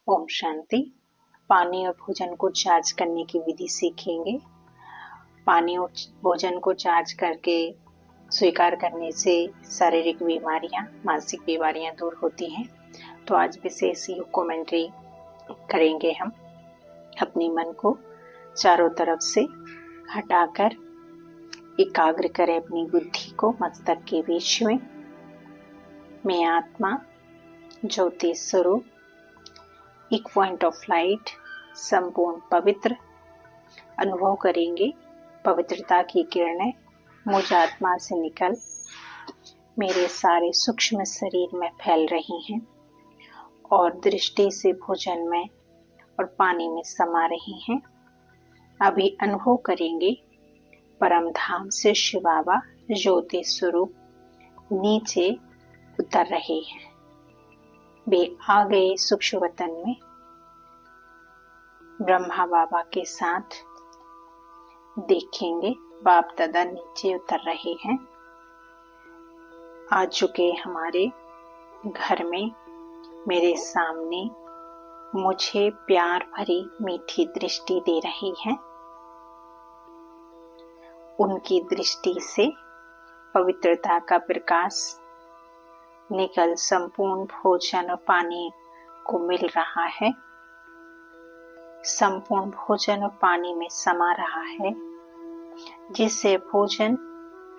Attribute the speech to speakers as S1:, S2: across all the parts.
S1: ओम शांति। पानी और भोजन को चार्ज करने की विधि सीखेंगे। पानी और भोजन को चार्ज करके स्वीकार करने से शारीरिक बीमारियां, मानसिक बीमारियां दूर होती हैं। तो आज विशेष योग कमेंट्री करेंगे हम। अपने मन को चारों तरफ से हटाकर एकाग्र करें अपनी बुद्धि को मस्तक के बीच में। मैं आत्मा ज्योति स्वरूप, एक पॉइंट ऑफ लाइट, संपूर्ण पवित्र अनुभव करेंगे। पवित्रता की किरणें मुझ आत्मा से निकल मेरे सारे सूक्ष्म शरीर में फैल रही हैं और दृष्टि से भोजन में और पानी में समा रही हैं। अभी अनुभव करेंगे परम धाम से शिव बाबा ज्योति स्वरूप नीचे उतर रहे हैं। वे आ गए सूक्ष्म वतन में। ब्रह्मा बाबा के साथ देखेंगे बाप दादा नीचे उतर रहे हैं। आ चुके हमारे घर में, मेरे सामने मुझे प्यार भरी मीठी दृष्टि दे रही हैं। उनकी दृष्टि से पवित्रता का प्रकाश निकल संपूर्ण भोजन और पानी को मिल रहा है। संपूर्ण भोजन और पानी में समा रहा है, जिससे भोजन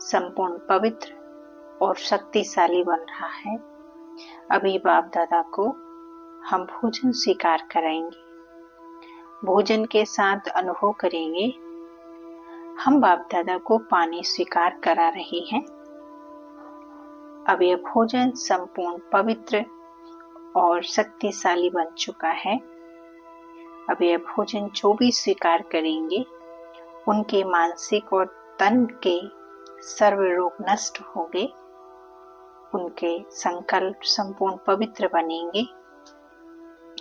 S1: संपूर्ण पवित्र और शक्तिशाली बन रहा है। अभी बाप दादा को हम भोजन स्वीकार कराएंगे। भोजन के साथ अनुभव करेंगे हम बाप दादा को पानी स्वीकार करा रहे हैं। अब यह भोजन संपूर्ण पवित्र और शक्तिशाली बन चुका है। अब यह भोजन जो भी स्वीकार करेंगे उनके मानसिक और तन के सर्व रोग नष्ट होंगे। उनके संकल्प संपूर्ण पवित्र बनेंगे।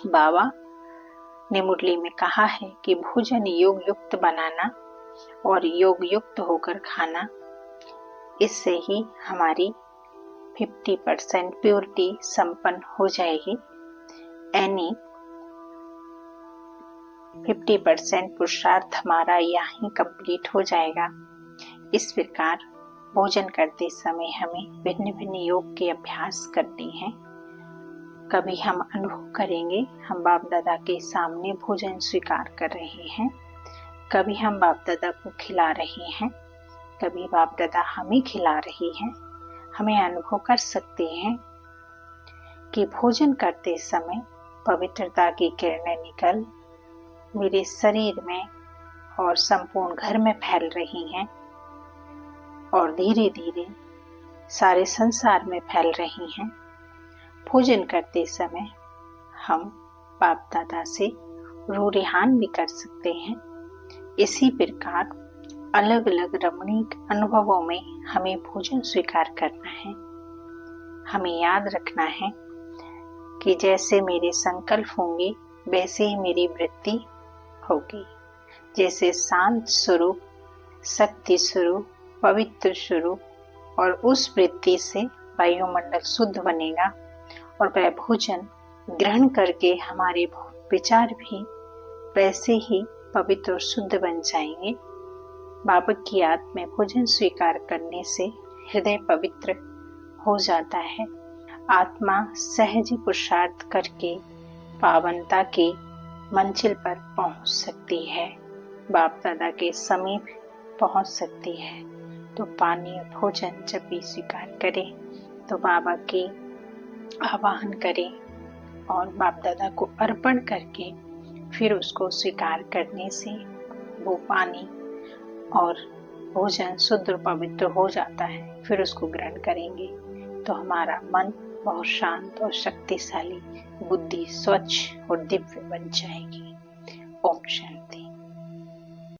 S1: बाबा ने मुरली में कहा है कि भोजन योग युक्त बनाना और योग युक्त होकर खाना, इससे ही हमारी 50% प्योरिटी संपन्न हो जाएगी। यानी 50% पुरुषार्थ हमारा यहाँ कंप्लीट हो जाएगा। इस प्रकार भोजन करते समय हमें भिन्न भिन्न योग के अभ्यास करने हैं। कभी हम अनुभव करेंगे हम बाप दादा के सामने भोजन स्वीकार कर रहे हैं, कभी हम बाप दादा को खिला रहे हैं, कभी बाप दादा हमें खिला रही हैं। हमें अनुभव कर सकते हैं कि भोजन करते समय पवित्रता की किरणें निकल मेरे शरीर में और संपूर्ण घर में फैल रही हैं और धीरे धीरे सारे संसार में फैल रही हैं। भोजन करते समय हम बाप दादा से रूरिहान भी कर सकते हैं। इसी प्रकार अलग अलग रमणीक अनुभवों में हमें भोजन स्वीकार करना है। हमें याद रखना है कि जैसे मेरे संकल्प होंगे वैसे ही मेरी वृत्ति होगी। जैसे शांत स्वरूप, शक्ति स्वरूप, पवित्र स्वरूप और उस वृत्ति से वायुमंडल शुद्ध बनेगा और वह भोजन ग्रहण करके हमारे विचार भी वैसे ही पवित्र और शुद्ध बन जाएंगे। बाबा की याद में भोजन स्वीकार करने से हृदय पवित्र हो जाता है। आत्मा सहज पुरुषार्थ करके पावनता के मंजिल पर पहुंच सकती है, बाप दादा के समीप पहुंच सकती है। तो पानी और भोजन जब भी स्वीकार करें तो बाबा के आवाहन करें और बाप दादा को अर्पण करके फिर उसको स्वीकार करने से वो पानी और भोजन शुद्ध और पवित्र हो जाता है। फिर उसको ग्रहण करेंगे तो हमारा मन बहुत शांत और शक्तिशाली, बुद्धि स्वच्छ और दिव्य बन जाएगी। ओम शांति।